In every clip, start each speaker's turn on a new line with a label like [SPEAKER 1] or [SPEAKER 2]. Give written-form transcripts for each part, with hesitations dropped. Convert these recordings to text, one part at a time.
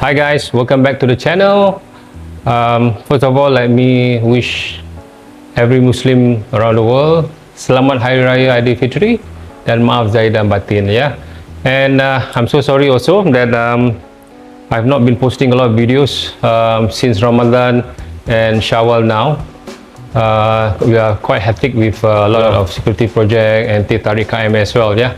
[SPEAKER 1] Hi guys, welcome back to the channel. First of all, let me wish every Muslim around the world Selamat Hari Raya Aidilfitri dan maaf zahir dan batin, ya. And I'm so sorry also that I've not been posting a lot of videos since Ramadan and Shawwal now. We are quite hectic with a lot of security project and teh tarik KM as well, yeah.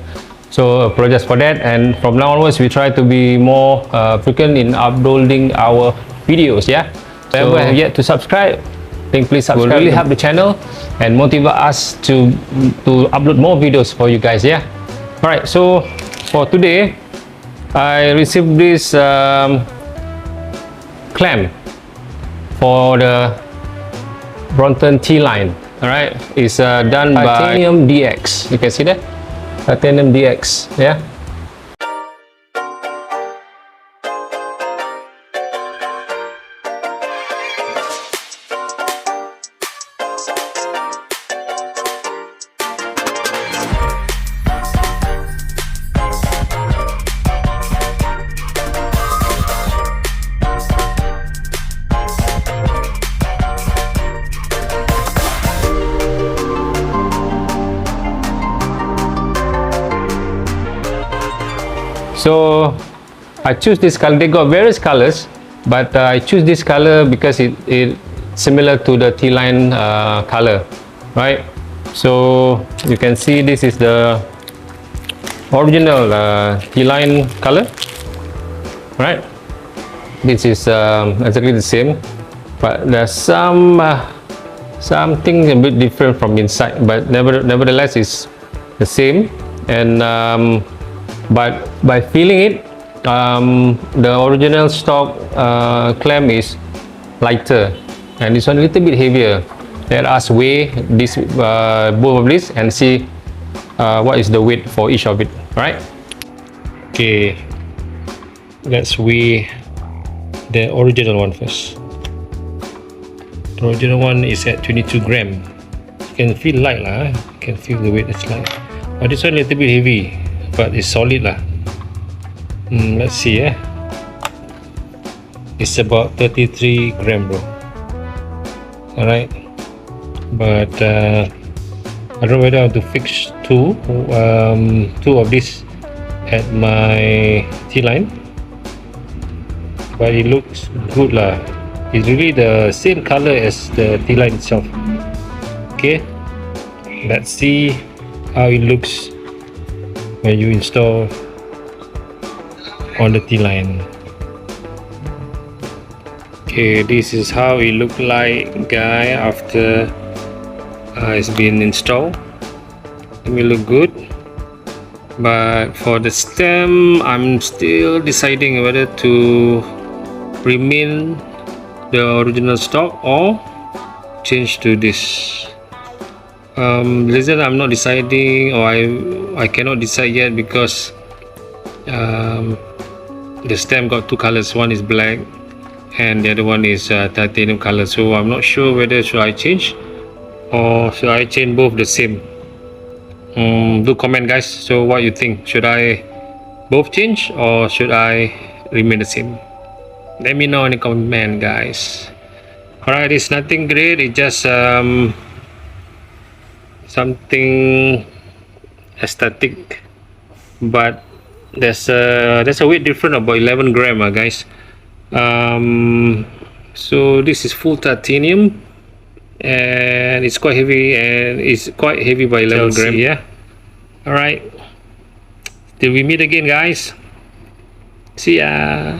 [SPEAKER 1] So apologize for that, and from now onwards we try to be more frequent in uploading our videos, yeah. So whoever have yet to subscribe, then please subscribe. Will really help the channel and motivate us to upload more videos for you guys, yeah. Alright, so for today I received this clamp for the Brompton T line. Alright, it's done by Titanium DX. You can see that? Titanium DX, yeah. So I choose this color. They got various colors, but I choose this color because it similar to the T-line color, right? So you can see this is the original T-line color, right? This is exactly the same, but there's something a bit different from inside, but nevertheless it's the same. And but by feeling it, the original stock clamp is lighter, and this one a little bit heavier. Let us weigh this both of these and see what is the weight for each of it. Right? Okay, let's weigh the original one first. The original one is at 22 gram. You can feel light lah. You can feel the weight is light. But this one a little bit heavy, but it's solid lah. Let's see, it's about 33 gram, bro. Alright, but I don't know whether I want to fix two of this at my T-line, but it looks good lah. It's really the same color as the T-line itself. Okay, let's see how it looks when you install on the T-line. Okay, this is how it look like, guy, after it's been installed. It will look good, but for the stem I'm still deciding whether to remain the original stock or change to this. The reason I'm not deciding, or I cannot decide yet, because the stem got two colors. One is black and the other one is titanium color, so I'm not sure whether should I change or should I change both the same. Do comment, guys. So what you think? Should I both change or should I remain the same? Let me know in the comment, guys. Alright, it's nothing great, it's just something aesthetic, but there's a weight difference about 11 gram, guys. So this is full titanium and it's quite heavy, and it's quite heavy by 11 gram, yeah. All right, till we meet again, guys. See ya.